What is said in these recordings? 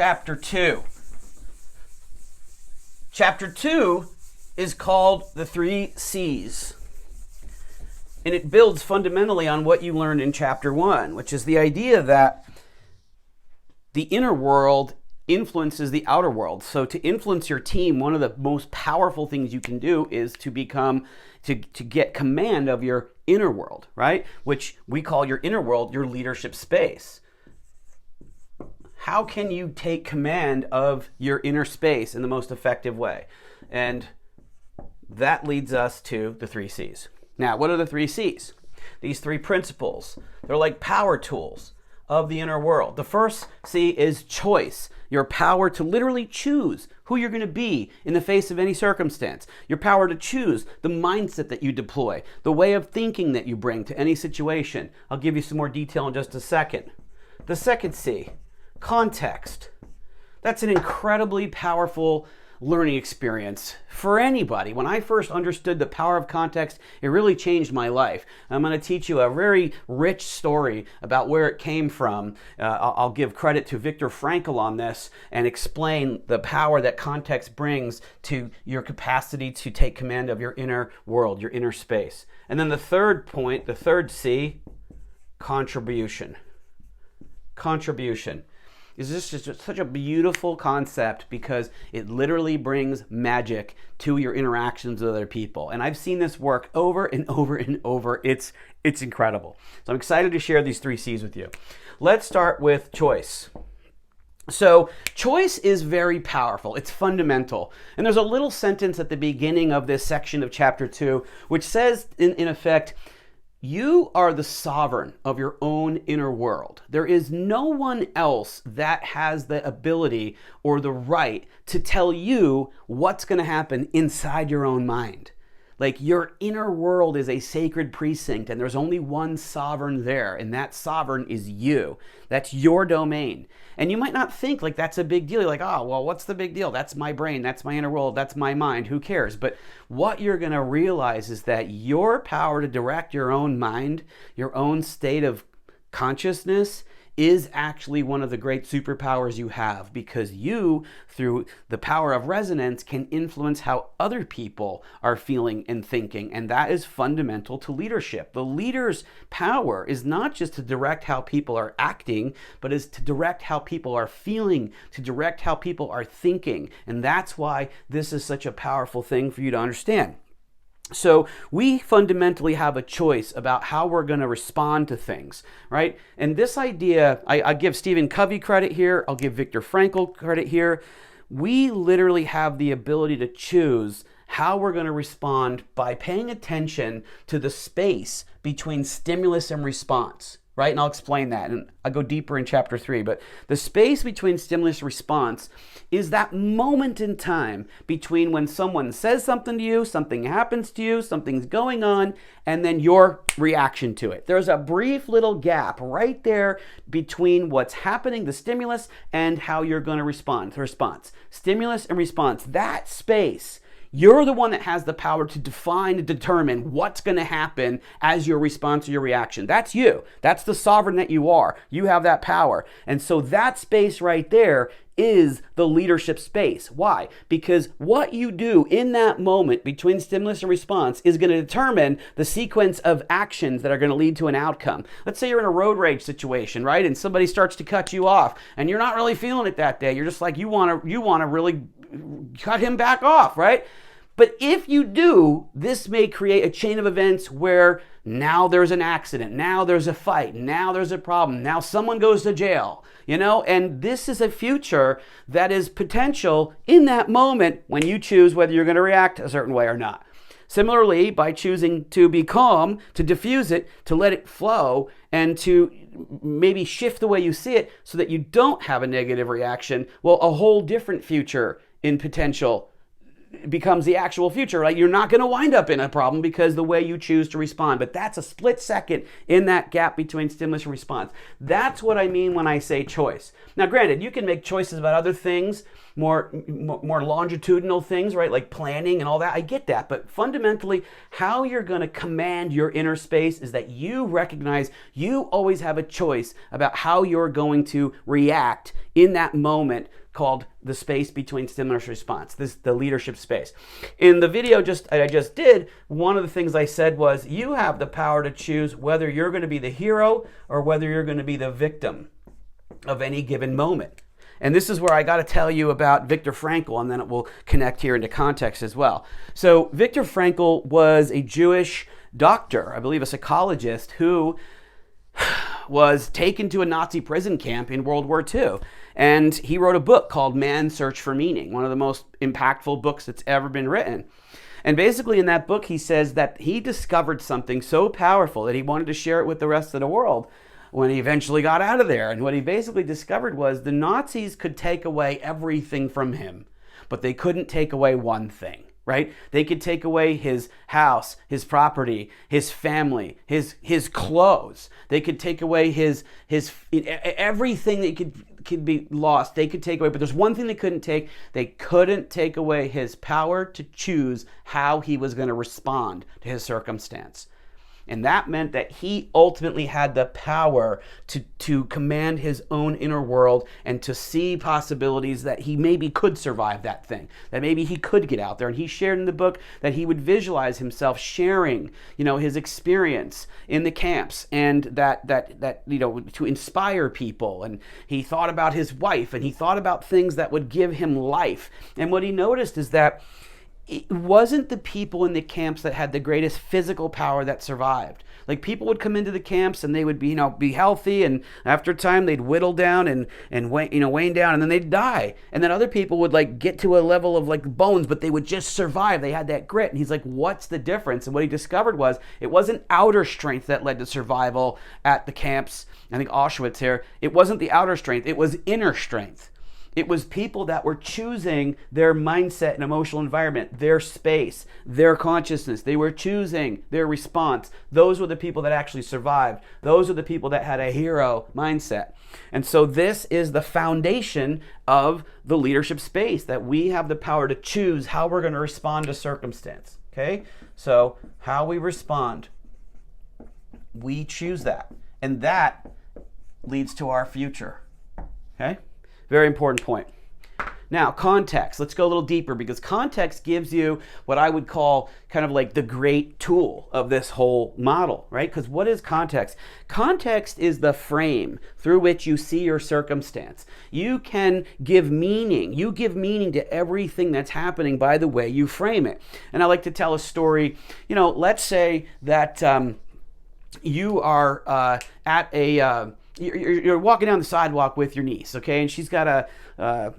Chapter 2. Chapter 2 is called the 3 C's. And it builds fundamentally on what you learned in Chapter 1, which is the idea that the inner world influences the outer world. So to influence your team, one of the most powerful things you can do is to get command of your inner world, right? Which we call your inner world your leadership space. How can you take command of your inner space in the most effective way? And that leads us to the 3 C's. Now, what are the 3 C's? These 3 principles, they're like power tools of the inner world. The first C is choice, your power to literally choose who you're going to be in the face of any circumstance, your power to choose the mindset that you deploy, the way of thinking that you bring to any situation. I'll give you some more detail in just a second. The second C, context. That's an incredibly powerful learning experience for anybody. When I first understood the power of context, it really changed my life. I'm going to teach you a very rich story about where it came from. I'll give credit to Viktor Frankl on this and explain the power that context brings to your capacity to take command of your inner world, your inner space. And then the third point, the third C, contribution. Contribution. This is just such a beautiful concept because it literally brings magic to your interactions with other people. And I've seen this work over and over and over. It's incredible. So I'm excited to share these 3 C's with you. Let's start with choice. So choice is very powerful. It's fundamental. And there's a little sentence at the beginning of this section of chapter 2 which says, in effect, you are the sovereign of your own inner world. There is no one else that has the ability or the right to tell you what's going to happen inside your own mind. Like, your inner world is a sacred precinct, and there's only one sovereign there, and that sovereign is you. That's your domain. And you might not think like that's a big deal. You're like, oh, well, what's the big deal? That's my brain, that's my inner world, that's my mind, who cares? But what you're going to realize is that your power to direct your own mind, your own state of consciousness, is actually one of the great superpowers you have, because you, through the power of resonance, can influence how other people are feeling and thinking. And that is fundamental to leadership. The leader's power is not just to direct how people are acting, but is to direct how people are feeling, to direct how people are thinking. And that's why this is such a powerful thing for you to understand. So we fundamentally have a choice about how we're going to respond to things, right? And this idea, I give Stephen Covey credit here. I'll give Viktor Frankl credit here. We literally have the ability to choose how we're going to respond by paying attention to the space between stimulus and response. Right? And I'll explain that, and I'll go deeper in chapter 3. But the space between stimulus and response is that moment in time between when someone says something to you, something happens to you, something's going on, and then your reaction to it. There's a brief little gap right there between what's happening, the stimulus, and how you're going to respond, the response. Stimulus and response, that space. You're the one that has the power to define and determine what's going to happen as your response or your reaction. That's you. That's the sovereign that you are. You have that power. And so that space right there is the leadership space. Why? Because what you do in that moment between stimulus and response is going to determine the sequence of actions that are going to lead to an outcome. Let's say you're in a road rage situation, right? And somebody starts to cut you off and you're not really feeling it that day. You're just like, you want to really cut him back off, right? But if you do, this may create a chain of events where now there's an accident, now there's a fight, now there's a problem, now someone goes to jail, and this is a future that is potential in that moment when you choose whether you're going to react a certain way or not. Similarly, by choosing to be calm, to diffuse it, to let it flow, and to maybe shift the way you see it so that you don't have a negative reaction, well, a whole different future in potential becomes the actual future, right? You're not going to wind up in a problem because the way you choose to respond. But that's a split second in that gap between stimulus and response. That's what I mean when I say choice. Now, granted, you can make choices about other things more longitudinal things, right? Like planning and all that. I get that. But fundamentally, how you're going to command your inner space is that you recognize you always have a choice about how you're going to react in that moment called the space between stimulus response, the leadership space. In the video I just did, one of the things I said was you have the power to choose whether you're going to be the hero or whether you're going to be the victim of any given moment. And this is where I got to tell you about Viktor Frankl, and then it will connect here into context as well. So Viktor Frankl was a Jewish doctor, I believe a psychologist, who was taken to a Nazi prison camp in World War II. And he wrote a book called Man's Search for Meaning, one of the most impactful books that's ever been written. And basically in that book, he says that he discovered something so powerful that he wanted to share it with the rest of the world when he eventually got out of there. And what he basically discovered was the Nazis could take away everything from him, but they couldn't take away one thing. Right? They could take away his house, his property, his family, his clothes. They could take away his everything that could be lost. They could take away, but there's one thing they couldn't take. They couldn't take away his power to choose how he was going to respond to his circumstance. And that meant that he ultimately had the power to command his own inner world and to see possibilities that he maybe could survive that thing, that maybe he could get out there. And he shared in the book that he would visualize himself sharing, his experience in the camps, and that to inspire people. And he thought about his wife, and he thought about things that would give him life. And what he noticed is that it wasn't the people in the camps that had the greatest physical power that survived. Like, people would come into the camps and they would be healthy, and after a time they'd whittle down and wane down, and then they'd die. And then other people would get to a level of bones, but they would just survive. They had that grit. And he's like, what's the difference? And what he discovered was it wasn't outer strength that led to survival at the camps. I think Auschwitz here. It wasn't the outer strength. It was inner strength. It was people that were choosing their mindset and emotional environment, their space, their consciousness. They were choosing their response. Those were the people that actually survived. Those are the people that had a hero mindset. And so this is the foundation of the leadership space, that we have the power to choose how we're going to respond to circumstance. Okay? So how we respond, we choose that. And that leads to our future. Okay? Very important point. Now, context. Let's go a little deeper, because context gives you what I would call kind of like the great tool of this whole model, right? Because what is context? Context is the frame through which you see your circumstance. You can give meaning. You give meaning to everything that's happening by the way you frame it. And I like to tell a story. Let's say that you are at a... You're walking down the sidewalk with your niece, okay? And she's got a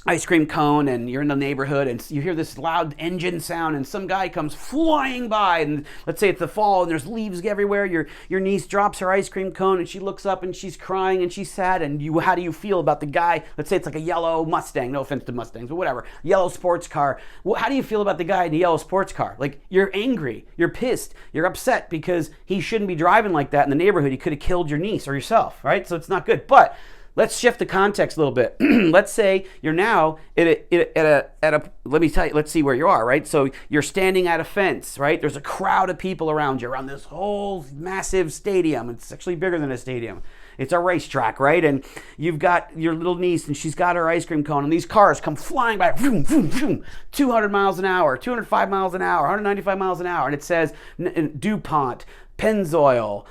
ice cream cone, and you're in the neighborhood, and you hear this loud engine sound, and some guy comes flying by, and let's say it's the fall, and there's leaves everywhere. Your niece drops her ice cream cone, and she looks up, and she's crying, and she's sad. And how do you feel about the guy? Let's say it's like a yellow Mustang. No offense to Mustangs, but whatever. Yellow sports car. Well, how do you feel about the guy in the yellow sports car? Like, you're angry, you're pissed, you're upset because he shouldn't be driving like that in the neighborhood. He could have killed your niece or yourself, right? So it's not good. But let's shift the context a little bit. Let's say you're now at a let me tell you, let's see where you are, right? So you're standing at a fence, right? There's a crowd of people around you, around this whole massive stadium. It's actually bigger than a stadium. It's a racetrack, right? And you've got your little niece, and she's got her ice cream cone, and these cars come flying by, vroom, vroom, vroom, 200 miles an hour, 205 miles an hour, 195 miles an hour, and it says DuPont, Pennzoil,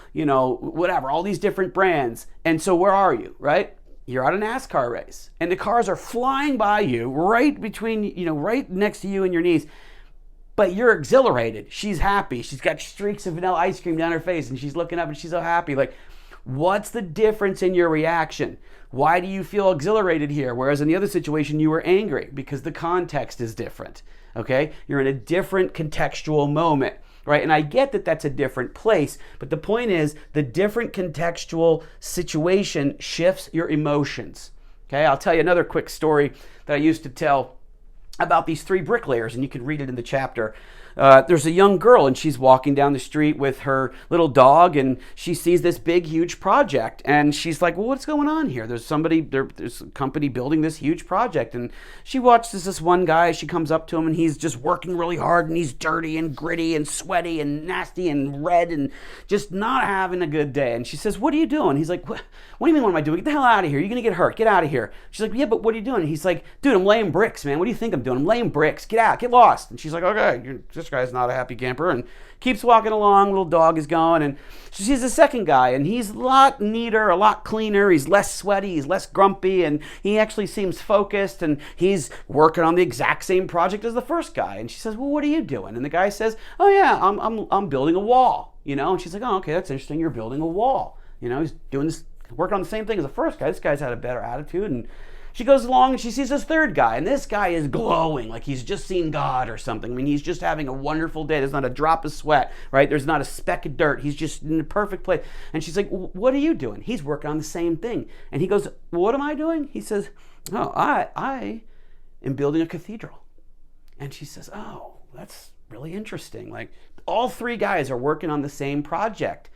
whatever, all these different brands. And so where are you, right? You're at a NASCAR race, and the cars are flying by you right between, right next to you and your niece, but you're exhilarated. She's happy. She's got streaks of vanilla ice cream down her face, and she's looking up, and she's so happy. Like, what's the difference in your reaction? Why do you feel exhilarated here? Whereas in the other situation, you were angry, because the context is different, okay? You're in a different contextual moment. Right? And I get that that's a different place, but the point is the different contextual situation shifts your emotions. Okay, I'll tell you another quick story that I used to tell about these three bricklayers, and you can read it in the chapter. there's a young girl and she's walking down the street with her little dog and she sees this big, huge project. And she's like, well, what's going on here? There's a company building this huge project. And she watches this one guy. She comes up to him and he's just working really hard and he's dirty and gritty and sweaty and nasty and red and just not having a good day. And she says, what are you doing? He's like, what do you mean, what am I doing? Get the hell out of here. You're going to get hurt. Get out of here. She's like, yeah, but what are you doing? And he's like, dude, I'm laying bricks, man. What do you think I'm doing? I'm laying bricks. Get out. Get lost. And she's like, okay, this guy's not a happy camper. And keeps walking along. Little dog is going. And she sees the second guy. And he's a lot neater, a lot cleaner. He's less sweaty. He's less grumpy. And he actually seems focused. And he's working on the exact same project as the first guy. And she says, well, what are you doing? And the guy says, oh, yeah, I'm building a wall. And she's like, oh, okay, that's interesting. You're building a wall. He's doing this, working on the same thing as the first guy. This guy's had a better attitude. And she goes along and she sees this third guy. And this guy is glowing like he's just seen God or something. I mean, he's just having a wonderful day. There's not a drop of sweat, right? There's not a speck of dirt. He's just in the perfect place. And she's like, what are you doing? He's working on the same thing. And he goes, what am I doing? He says, oh, I am building a cathedral. And she says, oh, that's really interesting. Like, all three guys are working on the same project.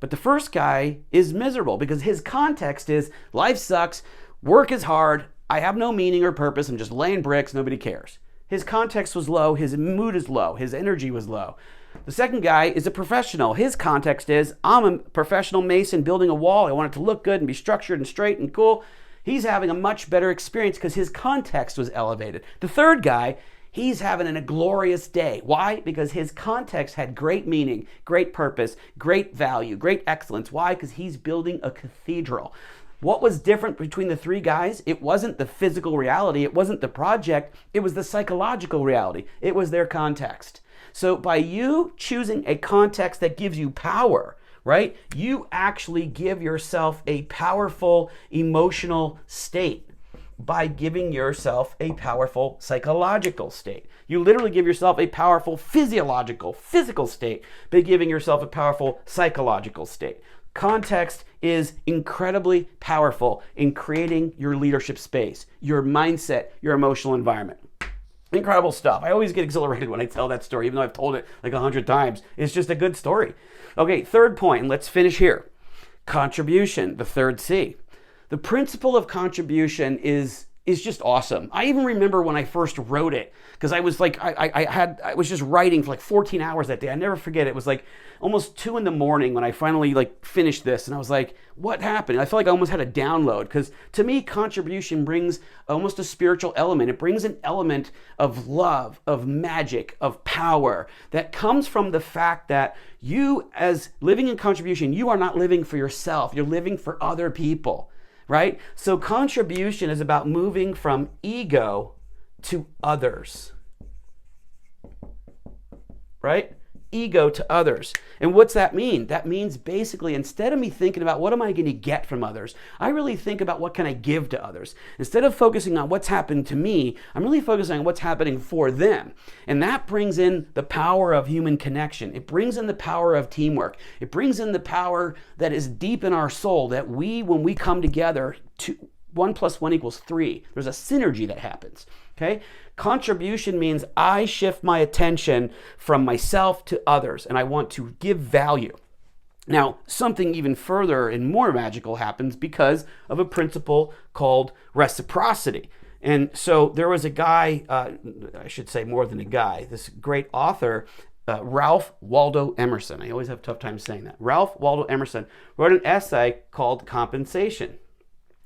But the first guy is miserable because his context is life sucks, work is hard, I have no meaning or purpose, I'm just laying bricks, nobody cares. His context was low, his mood is low, his energy was low. The second guy is a professional. His context is, I'm a professional mason building a wall, I want it to look good and be structured and straight and cool. He's having a much better experience because his context was elevated. The third guy, he's having a glorious day. Why? Because his context had great meaning, great purpose, great value, great excellence. Why? Because he's building a cathedral. What was different between the three guys? It wasn't the physical reality. It wasn't the project. It was the psychological reality. It was their context. So by you choosing a context that gives you power, right, you actually give yourself a powerful emotional state. By giving yourself a powerful psychological state. You literally give yourself a powerful physical state by giving yourself a powerful psychological state. Context is incredibly powerful in creating your leadership space, your mindset, your emotional environment. Incredible stuff. I always get exhilarated when I tell that story, even though I've told it like 100 times. It's just a good story. Okay, third point, and let's finish here. Contribution, the third C. The principle of contribution is just awesome. I even remember when I first wrote it, because I was like, I was just writing for like 14 hours that day. I never forget. It was like almost 2 a.m. when I finally like finished this, and I was like, what happened? I felt like I almost had a download, because to me, contribution brings almost a spiritual element. It brings an element of love, of magic, of power that comes from the fact that you, as living in contribution, you are not living for yourself. You're living for other people. Right? So contribution is about moving from ego to others. Right? Ego to others. And what's that mean? That means basically, instead of me thinking about what am I going to get from others, I really think about what can I give to others. Instead of focusing on what's happened to me, I'm really focusing on what's happening for them. And that brings in the power of human connection. It brings in the power of teamwork. It brings in the power that is deep in our soul, that when we come together, 1 + 1 = 3. There's a synergy that happens. Okay? Contribution means I shift my attention from myself to others, and I want to give value. Now, something even further and more magical happens because of a principle called reciprocity. And so there was a guy, I should say more than a guy, this great author, Ralph Waldo Emerson. I always have a tough time saying that. Ralph Waldo Emerson wrote an essay called Compensation.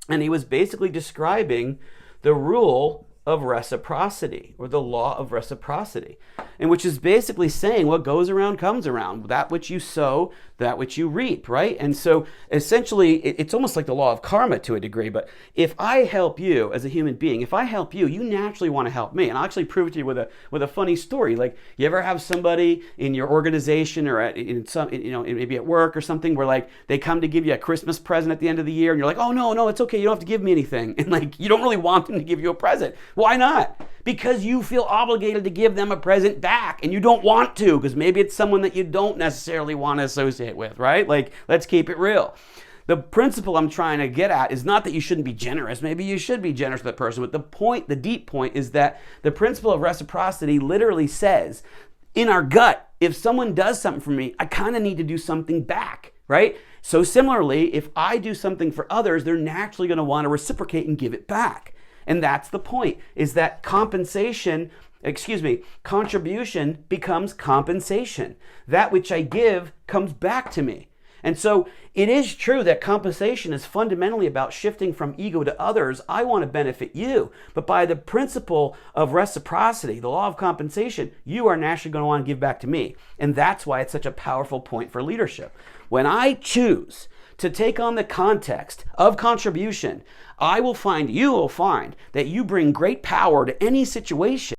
And he was basically describing the rule of reciprocity, or the law of reciprocity, and which is basically saying what goes around comes around. That which you sow, that which you reap, right? And so essentially, it's almost like the law of karma to a degree, but if I help you as a human being, if I help you, you naturally want to help me. And I'll actually prove it to you with a funny story. Like, you ever have somebody in your organization or in some, maybe at work or something, where like they come to give you a Christmas present at the end of the year, and you're like, oh no, it's okay, you don't have to give me anything. And like, you don't really want them to give you a present. Why not? Because you feel obligated to give them a present back, and you don't want to, because maybe it's someone that you don't necessarily want to associate with, right? Like, let's keep it real. The principle I'm trying to get at is not that you shouldn't be generous. Maybe you should be generous with that person, but the deep point is that the principle of reciprocity literally says, in our gut, if someone does something for me, I kind of need to do something back, right? So similarly, if I do something for others, they're naturally going to want to reciprocate and give it back. And that's the point, is that contribution becomes compensation. That which I give comes back to me. And so it is true that compensation is fundamentally about shifting from ego to others. I want to benefit you. But by the principle of reciprocity, the law of compensation, you are naturally going to want to give back to me. And that's why it's such a powerful point for leadership. When I choose to take on the context of contribution, you will find that you bring great power to any situation.